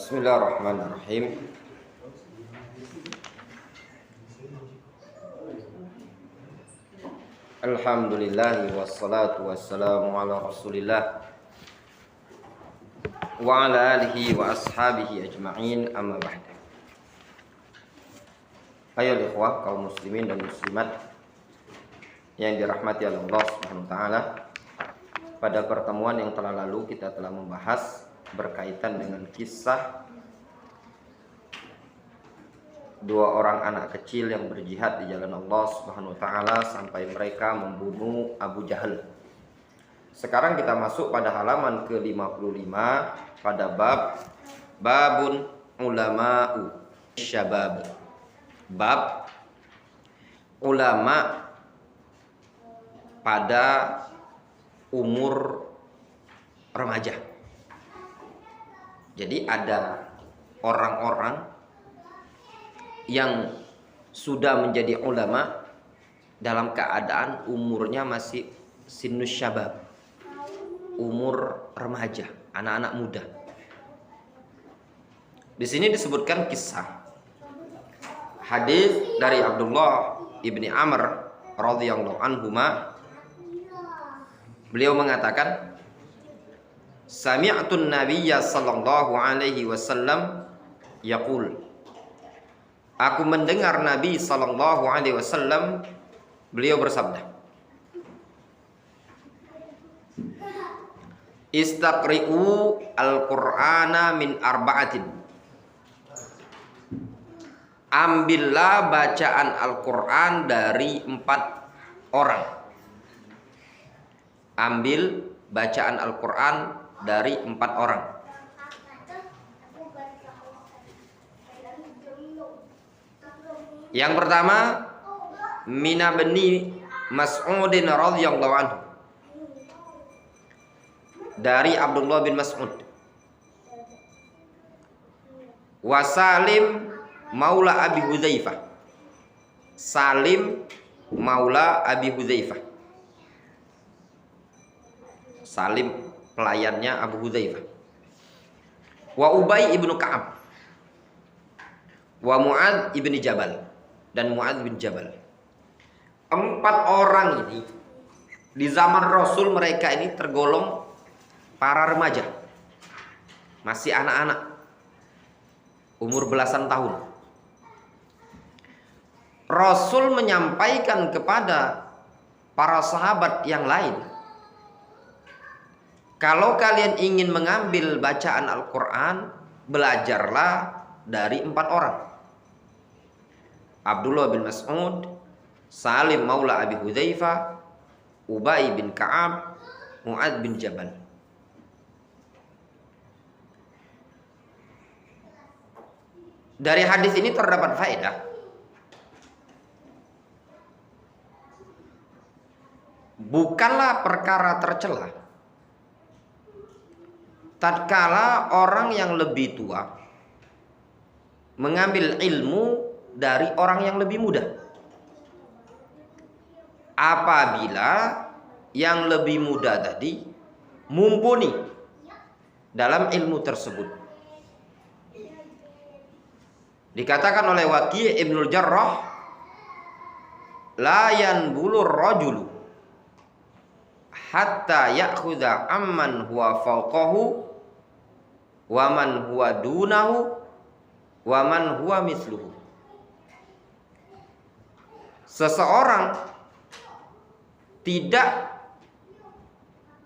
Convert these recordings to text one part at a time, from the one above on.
Bismillahirrahmanirrahim. Alhamdulillah wassalatu wassalamu ala Rasulillah wa ala alihi wa ashabihi ajma'in, amma ba'd. Ayo ikhwah kaum muslimin dan muslimat yang dirahmati Allah Subhanahu wa taala. Pada pertemuan yang telah lalu kita telah membahas berkaitan dengan kisah dua orang anak kecil yang berjihad di jalan Allah Subhanahu wa taala sampai mereka membunuh Abu Jahal. Sekarang kita masuk pada halaman ke-55 pada babun ulama'u syabab. Bab ulama pada umur remaja. Jadi ada orang-orang yang sudah menjadi ulama dalam keadaan umurnya masih sinus syabab, umur remaja, anak-anak muda. Di sini disebutkan kisah hadis dari Abdullah ibni Amr radhiyallahu anhuma. Beliau mengatakan, sami'tun nabiyya sallallahu alaihi wasallam yaqul, aku mendengar Nabi sallallahu alaihi wasallam beliau bersabda, istaqri'u al-Qur'ana min arba'atin, ambillah bacaan Al-Qur'an dari 4 orang. Ambil bacaan Al-Qur'an dari 4 orang. Yang pertama, Mina bin Mas'udin radhiyallahu anhu, dari Abdullah bin Mas'ud. Wa Salim maula Abi Hudzaifah, Salim maula Abi Hudzaifah, Salim pelayannya Abu Hudzaifah. Wa Ubay ibnu Ka'ab, wa Mu'adz ibni Jabal, dan Mu'adz bin Jabal. 4 orang ini di zaman Rasul, mereka ini tergolong para remaja, masih anak-anak, umur belasan tahun. Rasul menyampaikan kepada para sahabat yang lain, kalau kalian ingin mengambil bacaan Al-Quran, belajarlah dari 4 orang. Abdullah bin Mas'ud, Salim maula Abi Hudzaifah, Ubay bin Ka'ab, Mu'adz bin Jabal. Dari hadis ini terdapat faedah bukanlah perkara tercela tatkala orang yang lebih tua mengambil ilmu dari orang yang lebih muda, apabila yang lebih muda tadi mumpuni dalam ilmu tersebut. Dikatakan oleh Waqi' Ibnul Jarrah, la yanbulur rajulu hatta ya'khudha amman huwa fawqahu wa man huwa dunahu wa man huwa misluhu. Seseorang tidak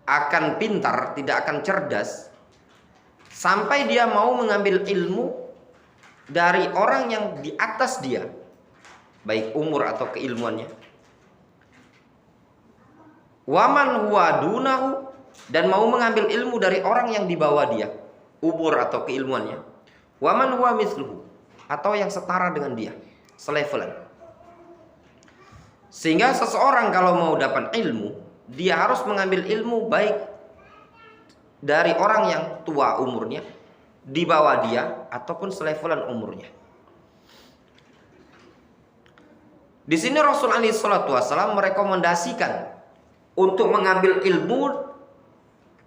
akan pintar, tidak akan cerdas sampai dia mau mengambil ilmu dari orang yang di atas dia, baik umur atau keilmuannya. Waman huwa dunahu, dan mau mengambil ilmu dari orang yang di bawah dia, umur atau keilmuannya. Waman huwa misluhu, atau yang setara dengan dia, selevelan. Sehingga seseorang kalau mau dapat ilmu, dia harus mengambil ilmu baik dari orang yang tua umurnya, di bawah dia, ataupun selevelan umurnya. Di sini Rasul alaihi salatu wasallam merekomendasikan untuk mengambil ilmu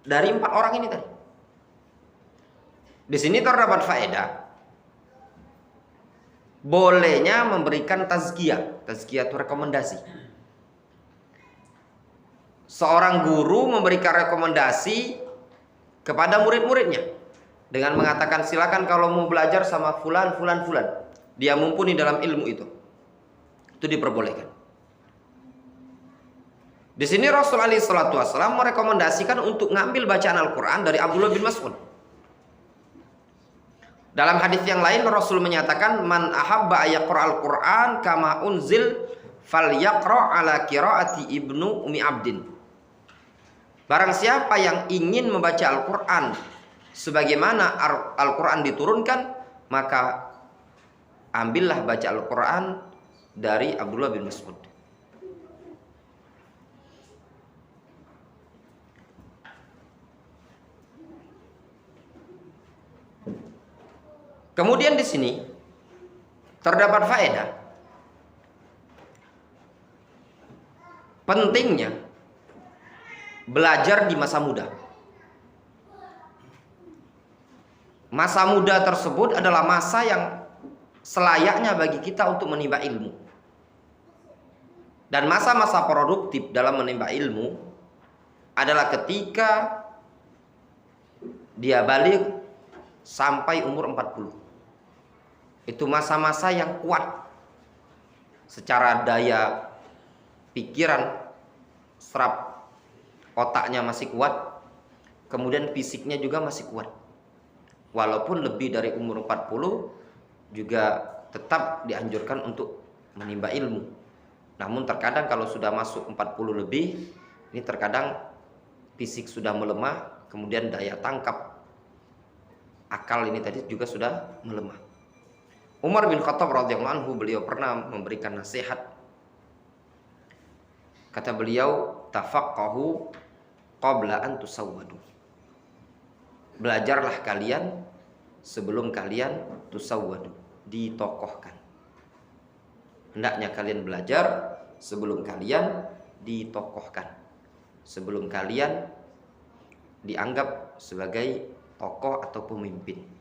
dari 4 orang ini tadi. Di sini terdapat faedah bolehnya memberikan tazkiyah. Tazkiyah itu rekomendasi. Seorang guru memberikan rekomendasi kepada murid-muridnya dengan mengatakan, silakan kalau mau belajar sama fulan, fulan, fulan, dia mumpuni dalam ilmu itu diperbolehkan. Di sini Rasul alaihi salatu wasallam merekomendasikan untuk ngambil bacaan Al-Quran dari Abdullah bin Mas'ud. Dalam hadis yang lain Rasul menyatakan, man ahabba ayaqra al-Quran kama unzil falyaqra ala qiraati ibnu Umi Abdin. Barang siapa yang ingin membaca Al-Quran sebagaimana Al-Quran diturunkan, maka ambillah baca Al-Quran dari Abdullah bin Mas'ud. Kemudian di sini terdapat faedah pentingnya belajar di masa muda. Masa muda tersebut adalah masa yang selayaknya bagi kita untuk menimba ilmu. Dan masa-masa produktif dalam menimba ilmu adalah ketika dia balik sampai umur 40. Itu masa-masa yang kuat secara daya pikiran, serap otaknya masih kuat, kemudian fisiknya juga masih kuat. Walaupun lebih dari umur 40 juga tetap dianjurkan untuk menimba ilmu. Namun terkadang kalau sudah masuk 40 lebih, ini terkadang fisik sudah melemah, kemudian daya tangkap akal ini tadi juga sudah melemah. Umar bin Khattab radhiyallahu anhu, beliau pernah memberikan nasihat. Kata beliau, tafaqqahu qabla an tusawwadu. Belajarlah kalian sebelum kalian tusawwadu, ditokohkan. Hendaknya kalian belajar sebelum kalian ditokohkan, sebelum kalian dianggap sebagai tokoh atau pemimpin.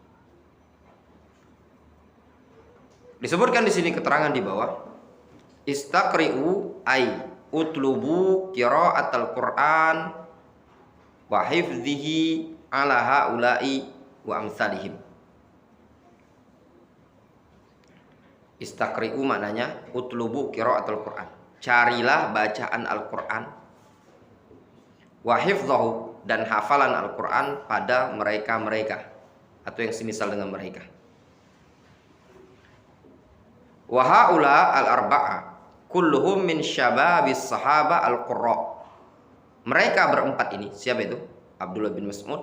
Disebutkan di sini keterangan di bawah, istaqri'u ay utlubu qira'atal Qur'an wa hifdhihi ala haula'i wa amsalihim. Istaqri'u maknanya utlubu qira'atal Qur'an, carilah bacaan Al-Qur'an, wa hifdhahu, dan hafalan Al-Qur'an pada mereka-mereka atau yang semisal dengan mereka. Wa haula al-arba'a kulluhum min syababis sahaba al-qurra. Mereka berempat ini, siapa itu? Abdullah bin Mas'ud,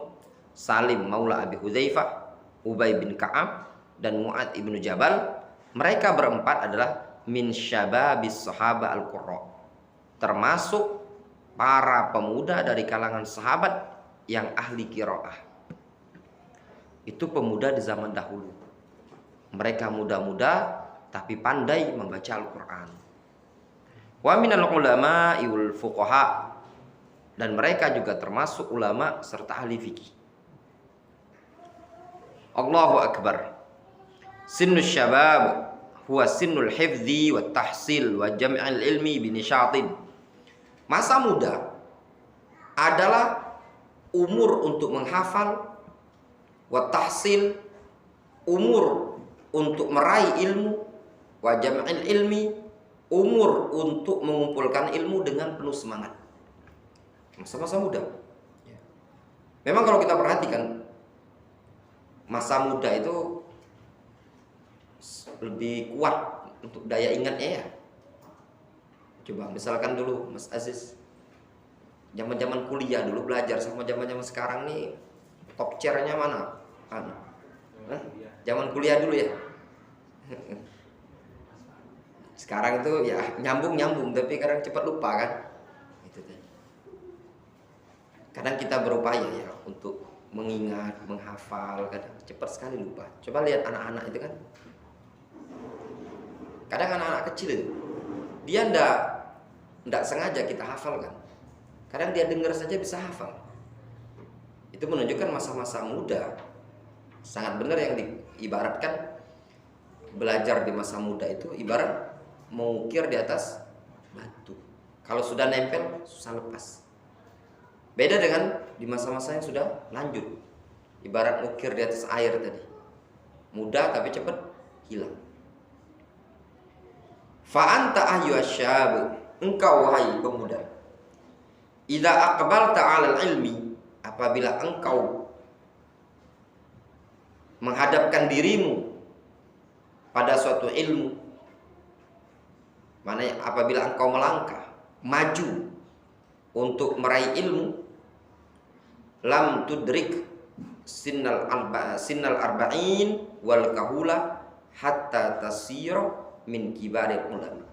Salim maula Abi Hudzaifah, Ubay bin Ka'ab, dan Mu'ad ibnu Jabal. Mereka berempat adalah min syababis sahaba al-qurra, termasuk para pemuda dari kalangan sahabat yang ahli qiraah. Itu pemuda di zaman dahulu. Mereka muda-muda tapi pandai membaca Al-Quran. Wa minal ulama wal fuqaha, dan mereka juga termasuk ulama serta ahli fikih. Allahu akbar. Sinnus syabab huwa sinnul hifdzi wat tahsil wa jam'il ilmi binishatin. Masa muda adalah umur untuk menghafal, wa tahsil, umur untuk meraih ilmu, wa jam'il ilmi, umur untuk mengumpulkan ilmu dengan penuh semangat. Masa-masa muda. Memang kalau kita perhatikan, masa muda itu lebih kuat untuk daya ingatnya ya. Coba misalkan dulu Mas Aziz, zaman-zaman kuliah dulu belajar sama zaman-zaman sekarang nih, top chair-nya mana? Zaman kuliah dulu ya. Sekarang itu ya nyambung tapi kadang cepat lupa kan. Itu deh. Kadang kita berupaya ya untuk mengingat, menghafal, kadang cepat sekali lupa. Coba lihat anak-anak itu kan. Kadang anak-anak kecil itu dia ndak sengaja kita hafalkan. Kadang dia dengar saja bisa hafal. Itu menunjukkan masa-masa muda Sangat benar yang diibaratkan belajar di masa muda itu ibarat mengukir di atas batu. Kalau sudah nempel susah lepas. Beda dengan di masa-masa yang sudah lanjut. Ibarat mengukir di atas air tadi. Mudah tapi cepat hilang. Fa anta ayyusyab, engkau wahai pemuda. Idza aqbalta 'alal ilmi, apabila engkau menghadapkan dirimu pada suatu ilmu, mana apabila engkau melangkah maju untuk meraih ilmu, lam tudrik sinnal arba'in wal kahula hatta tasira min kibaril ulama.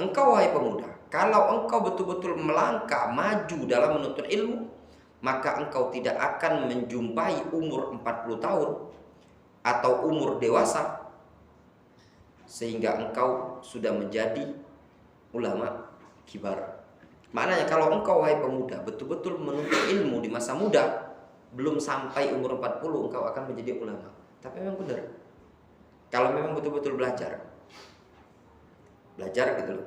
Engkau wahai pemuda, kalau engkau betul-betul melangkah maju dalam menuntut ilmu, maka engkau tidak akan menjumpai umur 40 tahun atau umur dewasa sehingga engkau sudah menjadi ulama kibar. Maknanya kalau engkau wahai pemuda betul-betul menuntut ilmu di masa muda, belum sampai umur 40 engkau akan menjadi ulama. Tapi memang benar. Kalau memang betul-betul belajar gitu loh.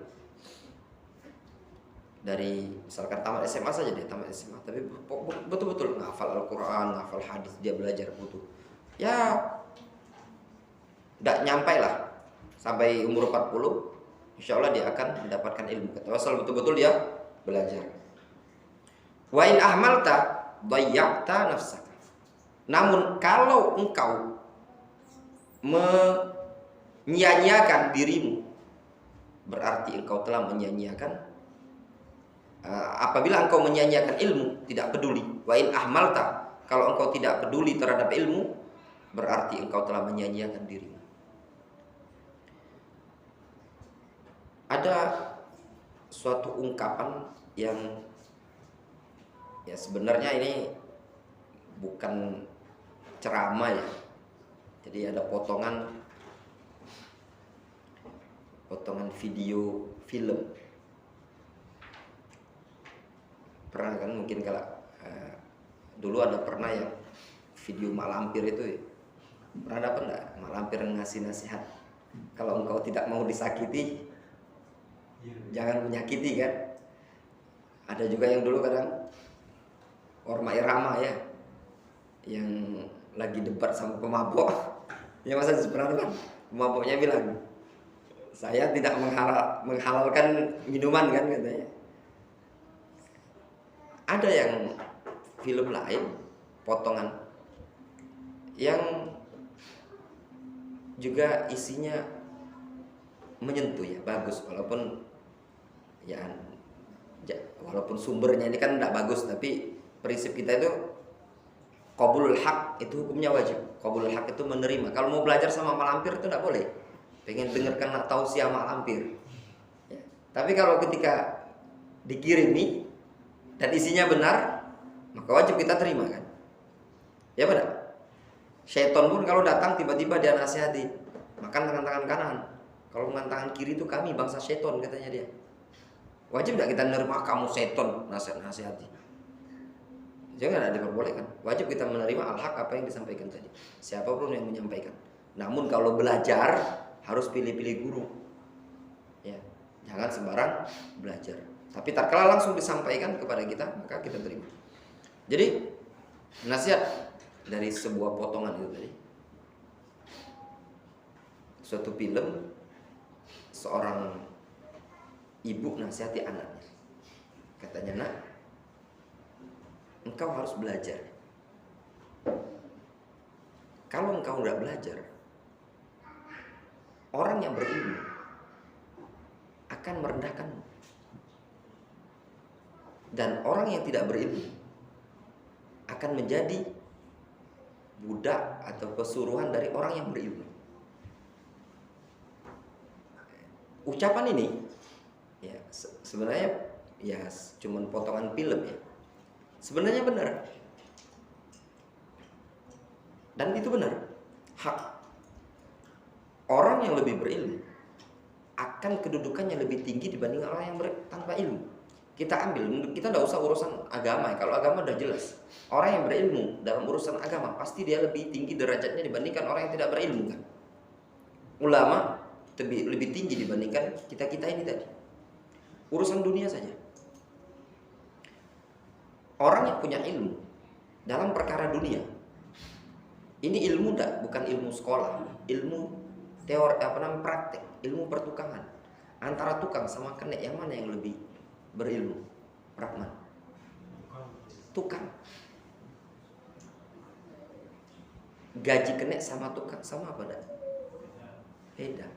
Dari misalkan tamat SMA saja deh, tamat SMA, tapi betul-betul ngafal Al-Quran, ngafal hadis, dia belajar butuh. Ya, tidak nyampai lah sampai umur 40, insya Allah dia akan mendapatkan ilmu. Asal betul-betul dia belajar. Wa in ahmalta dayya'ta nafsaka. Namun kalau engkau menyia-nyiakan dirimu, berarti engkau telah menyia-nyiakan. Apabila engkau menyia-nyiakan ilmu, tidak peduli. Wa in ahmalta, kalau engkau tidak peduli terhadap ilmu, berarti engkau telah menyia-nyiakan dirimu. Ada suatu ungkapan yang ya sebenarnya ini bukan ceramah ya. Jadi ada potongan video film. Pernah kan mungkin kalau dulu pernah yang video Mak Lampir itu ya. Pernah dapat enggak Mak Lampir ngasih nasihat, kalau engkau tidak mau disakiti jangan menyakiti kan. Ada juga yang dulu kadang Orma Irama ya, yang lagi debat sama pemabok. Ya masa pernah kan pemaboknya bilang, saya tidak menghalalkan minuman kan katanya. Ada yang film lain potongan yang juga isinya menyentuh ya, bagus walaupun sumbernya ini kan tidak bagus, tapi prinsip kita itu qabulul haq itu hukumnya wajib. Qabulul haq itu menerima. Kalau mau belajar sama Mak Lampir itu tidak boleh. Pengen dengarkan nak tausiah Mak Lampir. Ya. Tapi kalau ketika dikirimi dan isinya benar, maka wajib kita terima kan. Ya benar. Syaitan pun kalau datang tiba-tiba dia nasihati, makan tangan kanan. Kalau dengan tangan kiri itu kami bangsa syaitan katanya dia. Wajib tidak kita menerima kamu syaitan nasihati? Jangan ada diperbolehkan. Wajib kita menerima al-haq apa yang disampaikan tadi. Siapapun yang menyampaikan. Namun kalau belajar harus pilih-pilih guru. Ya, jangan sembarang belajar. Tapi tatkala langsung disampaikan kepada kita, maka kita terima. Jadi nasihat dari sebuah potongan itu tadi. Suatu film, seorang ibu nasihati anaknya. Katanya, nak, engkau harus belajar. Kalau engkau nggak belajar, orang yang berilmu akan merendahkanmu. Dan orang yang tidak berilmu akan menjadi budak atau kesuruhan dari orang yang berilmu. Ucapan ini ya sebenarnya ya cuman potongan film ya. Sebenarnya benar. Dan itu benar. Hak. Orang yang lebih berilmu akan kedudukannya lebih tinggi dibanding orang yang tanpa ilmu. Kita ambil, kita tidak usah urusan agama. Kalau agama udah jelas, orang yang berilmu dalam urusan agama pasti dia lebih tinggi derajatnya dibandingkan orang yang tidak berilmu kan. Ulama lebih tinggi dibandingkan kita ini tadi. Urusan dunia saja. Orang yang punya ilmu dalam perkara dunia, ini ilmu bukan ilmu sekolah, ilmu teori praktek, ilmu pertukangan. Antara tukang sama kenek, yang mana yang lebih berilmu? Rahman. Tukang. Gaji kenek sama tukang sama apa dah? Beda.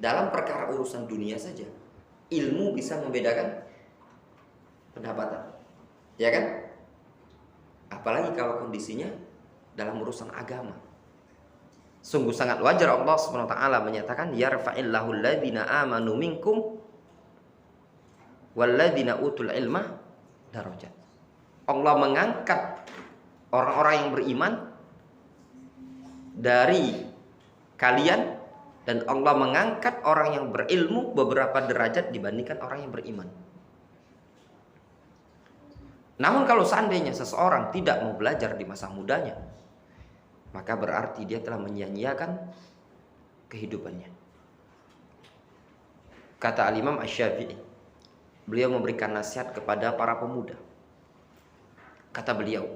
Dalam perkara urusan dunia saja, ilmu bisa membedakan pendapatan, ya kan? Apalagi kalau kondisinya dalam urusan agama. Sungguh sangat wajar Allah SWT menyatakan yarfa'illahu alladhina amanu minkum walladhina utul ilma darajat. Allah mengangkat orang-orang yang beriman dari kalian, dan Allah mengangkat orang yang berilmu beberapa derajat dibandingkan orang yang beriman. Namun kalau seandainya seseorang tidak mau belajar di masa mudanya, maka berarti dia telah menyia-nyiakan kehidupannya. Kata Al-Imam Asy-Syafi'i, beliau memberikan nasihat kepada para pemuda. Kata beliau,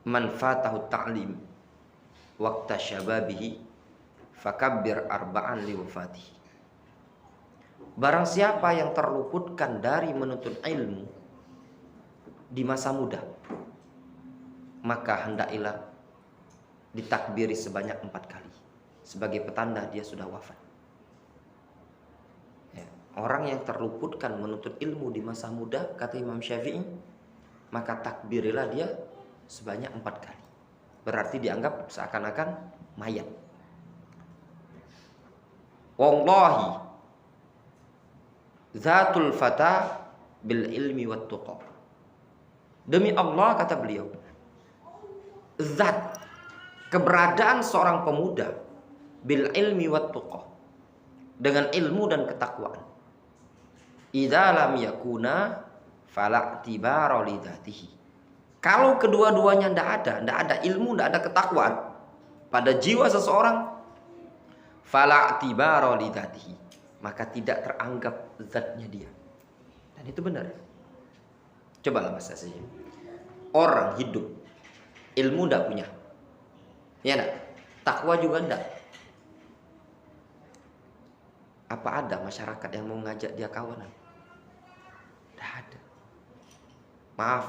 man fatahu ta'lim waqta syababihi fakabbir arba'an liwafatihi. Barang siapa yang terluputkan dari menuntut ilmu di masa muda, maka hendaklah ditakbiri sebanyak 4 kali sebagai petanda dia sudah wafat. Ya, orang yang terluputkan menuntut ilmu di masa muda, kata Imam Syafi'i, maka takbirilah dia sebanyak 4 kali. Berarti dianggap seakan-akan mayat. Wallahi zatul fata bil ilmi wat tuqa. Demi Allah, kata beliau, zat keberadaan seorang pemuda bil ilmi wat tuqa, dengan ilmu dan ketakwaan. Idza lam yakuna fala tibara li dzatihi. Kalau kedua-duanya tidak ada ilmu, tidak ada ketakwaan pada jiwa seseorang, fala tibara li dzatihi, maka tidak teranggap zatnya dia. Dan itu benar. Cobalah masa saja. Orang hidup, ilmu tidak punya, ya enggak? Takwa juga enggak. Apa ada masyarakat yang mau ngajak dia kawanan? Tidak ada. Maaf.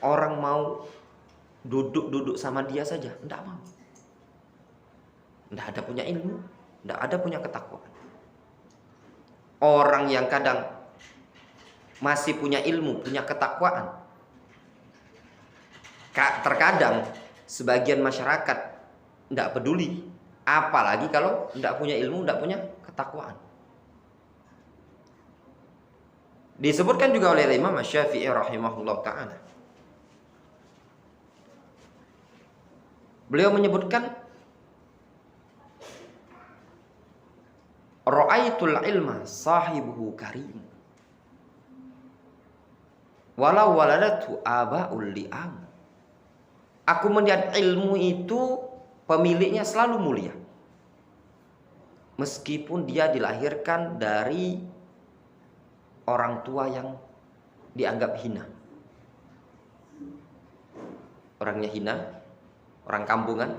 Orang mau duduk sama dia saja, tidak mau. Tidak ada punya ilmu, tidak ada punya ketakwaan. Orang yang kadang masih punya ilmu, punya ketakwaan, terkadang sebagian masyarakat tidak peduli. Apalagi kalau tidak punya ilmu, tidak punya ketakwaan. Disebutkan juga oleh Imam Asy-Syafi'i rahimahullah ta'ala. Beliau menyebutkan, ra'aitul ilma sahibuhu karim walau waladatu aba'ul li'am. Aku melihat ilmu itu pemiliknya selalu mulia, meskipun dia dilahirkan dari orang tua yang dianggap hina. Orangnya hina, orang kampungan,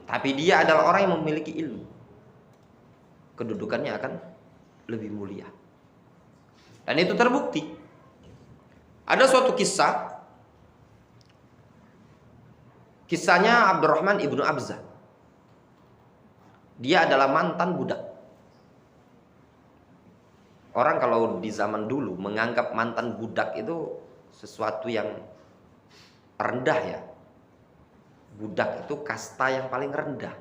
tapi dia adalah orang yang memiliki ilmu, kedudukannya akan lebih mulia. Dan itu terbukti. Ada suatu kisahnya Abdurrahman ibnu Abzah. Dia adalah mantan budak. Orang kalau di zaman dulu menganggap mantan budak itu sesuatu yang rendah ya. Budak itu kasta yang paling rendah.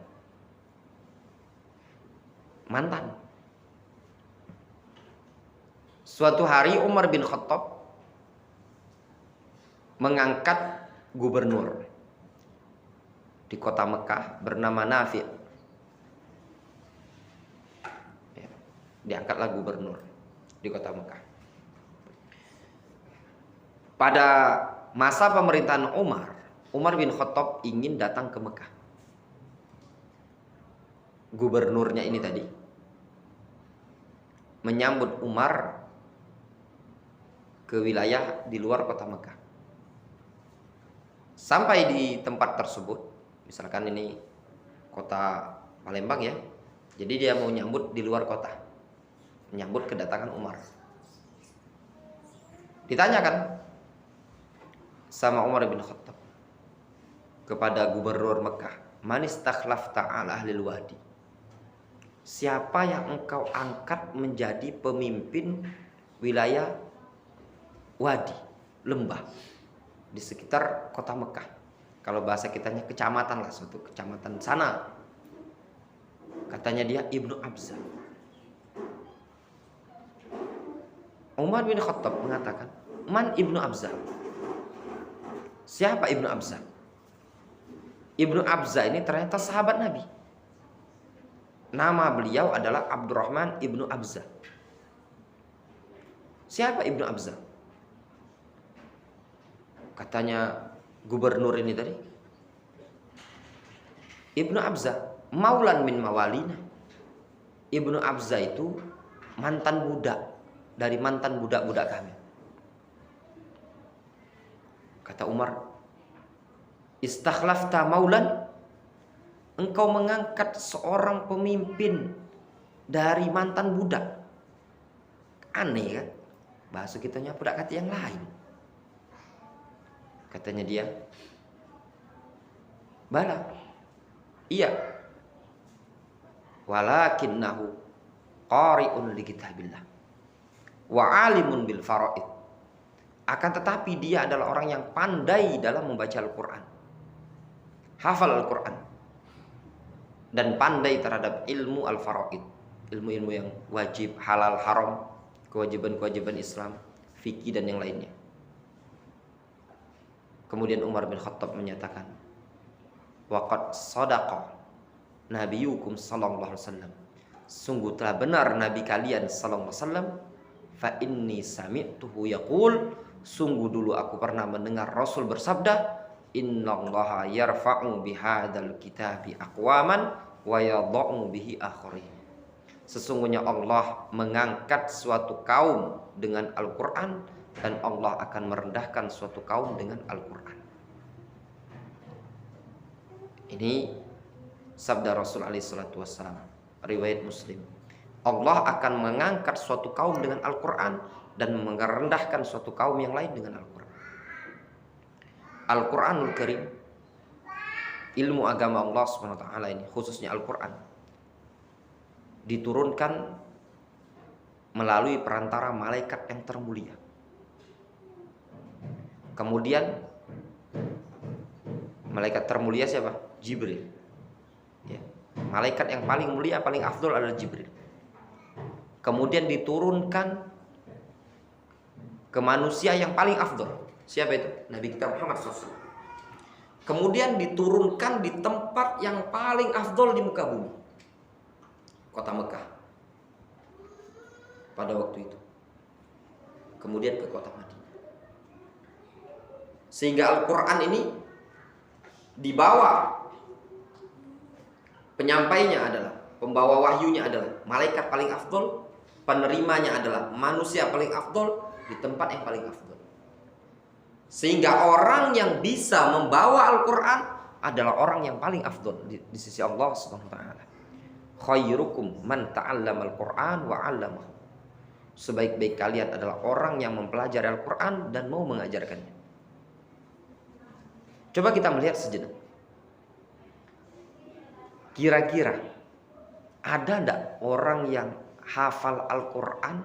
Mantan. Suatu hari Umar bin Khattab mengangkat gubernur di kota Mekah bernama Nafi'. diangkatlah gubernur di kota Mekah. Pada masa pemerintahan Umar bin Khattab ingin datang ke Mekah. Gubernurnya ini tadi menyambut Umar ke wilayah di luar kota Mekah. Sampai di tempat tersebut, misalkan ini kota Palembang ya, jadi dia mau nyambut di luar kota, menyambut kedatangan Umar. Ditanyakan sama Umar bin Khattab kepada gubernur Mekah, man istakhlafta ala ahlil wadi, siapa yang engkau angkat menjadi pemimpin wilayah wadi, lembah di sekitar kota Mekah? Kalau bahasa kitanya kecamatan lah, suatu kecamatan sana. Katanya dia Ibnu Abza. Umar bin Khattab mengatakan, man Ibnu Abza? Siapa Ibnu Abza? Ibnu Abza ini ternyata sahabat Nabi. Nama beliau adalah Abdurrahman Ibnu Abza. Siapa Ibnu Abza? Katanya gubernur ini tadi, Ibnu Abza maulan min mawalina. Ibnu Abza itu mantan budak dari mantan budak-budak kami. Kata Umar, istakhlafta maulan, engkau mengangkat seorang pemimpin dari mantan budak. Aneh kan? Bahasa kitanya budak kata yang lain. Katanya dia, bala, iya, walakinnahu qari'un li kitabillah wa alimun bil faraid. Akan tetapi dia adalah orang yang pandai dalam membaca Al-Quran, hafal Al-Quran, dan pandai terhadap ilmu al-faraid, ilmu-ilmu yang wajib, halal, haram, kewajiban-kewajiban Islam, fikih dan yang lainnya. Kemudian Umar bin Khattab menyatakan, waqad sadaqa nabiyukum sallallahu alaihi wasallam, sungguh telah benar nabi kalian sallallahu alaihi wasallam, fa inni sami'tuhu yaqul, sungguh dulu aku pernah mendengar Rasul bersabda, innallaha yarfa'u bihadzal kitabi aqwaman wa yadha'u bihi akharin. Sesungguhnya Allah mengangkat suatu kaum dengan Al-Quran, dan Allah akan merendahkan suatu kaum dengan Al-Quran. Ini sabda Rasul alaihi salatu wassalam, riwayat Muslim. Allah akan mengangkat suatu kaum dengan Al-Quran dan merendahkan suatu kaum yang lain dengan Al-Quran. Al-Quranul Karim, ilmu agama Allah SWT ini, khususnya Al-Quran, diturunkan melalui perantara malaikat yang termulia. Kemudian malaikat termulia siapa? Jibril ya. Malaikat yang paling mulia, paling afdol adalah Jibril. Kemudian diturunkan ke manusia yang paling afdol. Siapa itu? Nabi kita Muhammad SAW. Kemudian diturunkan di tempat yang paling afdol di muka bumi, kota Mekah pada waktu itu. Kemudian ke kota Madinah. Sehingga Al-Quran ini dibawa, penyampainya adalah, pembawa wahyunya adalah malaikat paling afdol, penerimanya adalah manusia paling afdol di tempat yang paling afdol. Sehingga orang yang bisa membawa Al-Quran adalah orang yang paling afdol di sisi Allah Subhanahu wa taala. Khairukum man ta'allama al-Quran wa 'allamahu. Sebaik-baik kalian adalah orang yang mempelajari Al-Quran dan mau mengajarkannya. Coba kita melihat sejenak. Kira-kira ada enggak orang yang hafal Al-Quran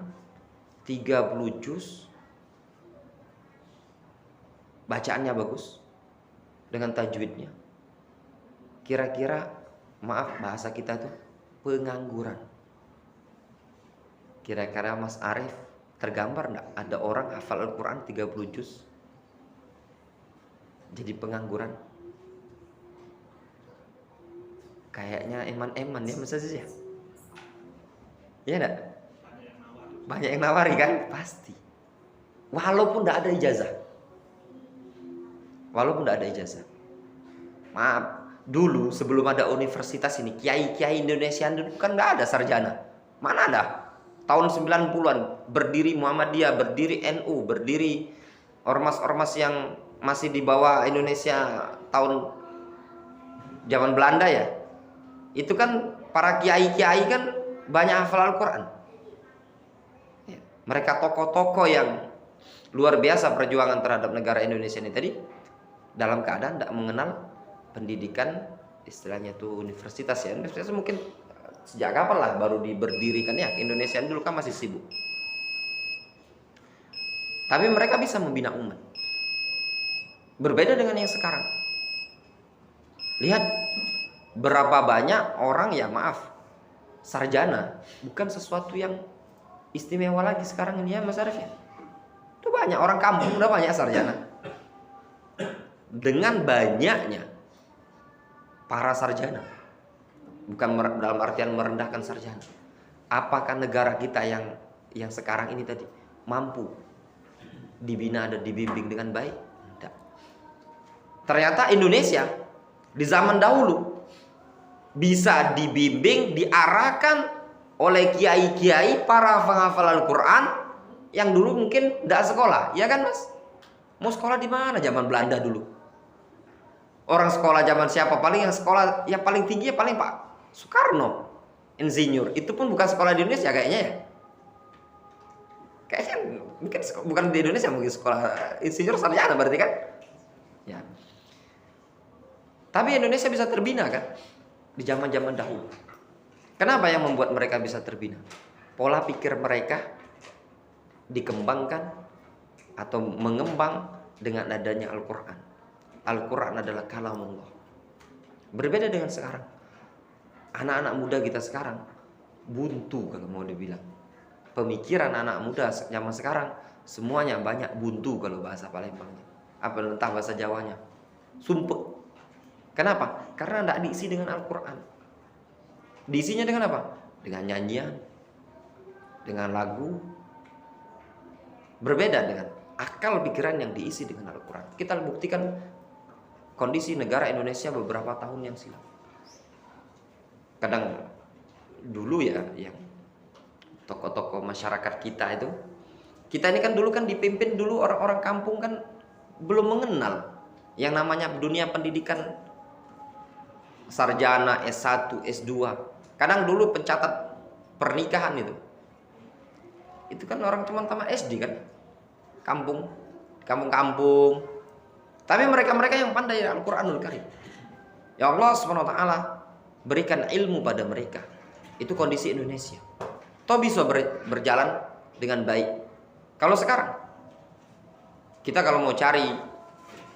30 juz, bacaannya bagus dengan tajwidnya? Kira-kira, maaf bahasa kita tuh, pengangguran. Kira-kira Mas Arif tergambar enggak ada orang hafal Al-Quran 30 juz jadi pengangguran? Kayaknya eman-eman ya, masa sih ya? Iya enggak? Banyak yang nawari kan? Pasti. Walaupun tidak ada ijazah. Walaupun tidak ada ijazah. Maaf, dulu sebelum ada universitas ini, kiai-kiai Indonesia dulu kan nggak ada sarjana. Mana ada? Tahun 90-an berdiri Muhammadiyah, berdiri NU, berdiri ormas-ormas yang masih di bawah Indonesia tahun zaman Belanda ya. Itu kan para kiai-kiai kan banyak hafal Al-Quran. Mereka tokoh-tokoh yang luar biasa perjuangan terhadap negara Indonesia ini tadi dalam keadaan tidak mengenal pendidikan, istilahnya itu universitas ya. Universitas mungkin sejak kapan lah baru diberdirikan ya. Indonesia dulu kan masih sibuk. Tapi mereka bisa membina umat. Berbeda dengan yang sekarang. Lihat berapa banyak orang ya, maaf, sarjana bukan sesuatu yang istimewa lagi sekarang ini ya Mas Arif ya. Itu banyak orang kampung udah banyak sarjana. Dengan banyaknya para sarjana, bukan dalam artian merendahkan sarjana, apakah negara kita yang sekarang ini tadi mampu dibina dan dibimbing dengan baik? Tidak. Ternyata Indonesia di zaman dahulu bisa dibimbing, diarahkan oleh kiai-kiai para penghafal Al-Quran yang dulu mungkin tidak sekolah, ya kan Mas? Mau sekolah di mana zaman Belanda dulu? Orang sekolah zaman siapa? Paling yang sekolah yang paling tinggi ya paling Pak Soekarno, insinyur. Itu pun bukan sekolah di Indonesia kayaknya ya. Kayaknya mungkin bukan di Indonesia, mungkin sekolah insinyur sarjana berarti kan? Ya. Tapi Indonesia bisa terbina kan di zaman-zaman dahulu. Kenapa yang membuat mereka bisa terbina? Pola pikir mereka dikembangkan atau mengembang dengan adanya Al-Quran. Al-Quran adalah kalamullah. Berbeda dengan sekarang. Anak-anak muda kita sekarang buntu kalau mau dibilang. Pemikiran anak muda zaman sekarang semuanya banyak buntu kalau bahasa Palembangnya. Apa entah bahasa Jawanya. Sumpek. Kenapa? Karena tidak diisi dengan Al-Quran. Diisinya dengan apa? Dengan nyanyian, dengan lagu. Berbeda dengan akal pikiran yang diisi dengan Al-Quran. Kita buktikan kondisi negara Indonesia beberapa tahun yang silam. Kadang dulu ya, yang tokoh-tokoh masyarakat kita itu, kita ini kan dulu kan dipimpin dulu orang-orang kampung kan belum mengenal yang namanya dunia pendidikan sarjana, S1, S2. Kadang dulu pencatat pernikahan itu kan orang cuma tamat SD kan, kampung-kampung. Tapi mereka-mereka yang pandai Al-Quranul Karim, ya Allah SWT berikan ilmu pada mereka. Itu kondisi Indonesia. Toh bisa berjalan dengan baik. Kalau sekarang kita kalau mau cari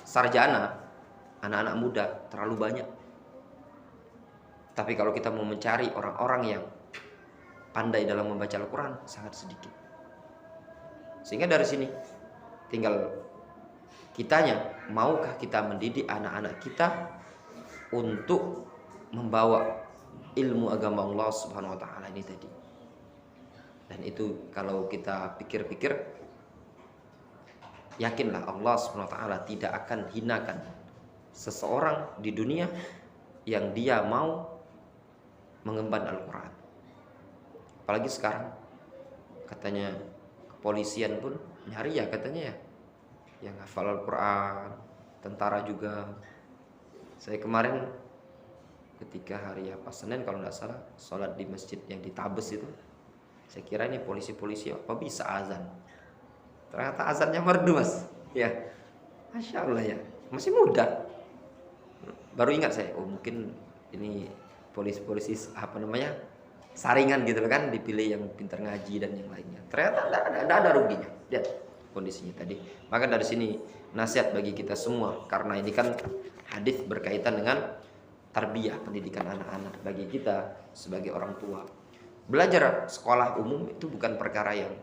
sarjana, anak-anak muda terlalu banyak. Tapi kalau kita mau mencari orang-orang yang pandai dalam membaca Al-Quran, sangat sedikit. Sehingga dari sini tinggal kitanya, maukah kita mendidik anak-anak kita untuk membawa ilmu agama Allah Subhanahu wa taala ini tadi. Dan itu kalau kita pikir-pikir, yakinlah Allah Subhanahu wa taala tidak akan hinakan seseorang di dunia yang dia mau mengemban Al-Quran. Apalagi sekarang katanya kepolisian pun nyari ya katanya ya yang hafal Al-Quran, tentara juga. Saya kemarin ketika hari apa Senin kalau nggak salah sholat di masjid yang di Tabes itu, saya kira ini polisi-polisi apa bisa azan, ternyata azannya merdu Mas ya. Masya Allah ya, masih muda. Baru ingat saya, oh mungkin ini polisi-polisi apa namanya saringan gitu kan, dipilih yang pintar ngaji dan yang lainnya. Ternyata tidak ada ruginya. Lihat kondisinya tadi. Maka dari sini nasihat bagi kita semua, karena ini kan hadis berkaitan dengan tarbiyah, pendidikan anak-anak. Bagi kita sebagai orang tua, belajar sekolah umum itu bukan perkara yang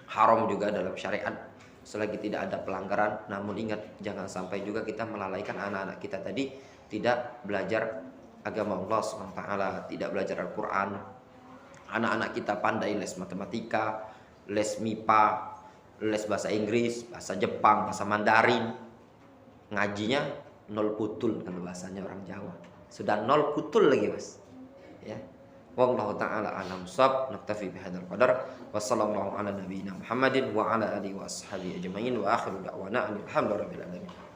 haram juga dalam syariat selagi tidak ada pelanggaran. Namun ingat, jangan sampai juga kita melalaikan anak-anak kita tadi tidak belajar agama Allah SWT, tidak belajar Al-Quran. Anak-anak kita pandai les matematika, les MIPA, les bahasa Inggris, bahasa Jepang, bahasa Mandarin. Ngajinya nol putul kalau bahasanya orang Jawa. Sudah nol putul lagi, Mas. Ya. Wallahu taala alam shab, naktafi bihadzal qadar. Wassallallahu ala nabiyyina Muhammadin wa ala alihi wa ashabihi ajmain wa akhiru da'wana alhamdulillahi rabbil alamin.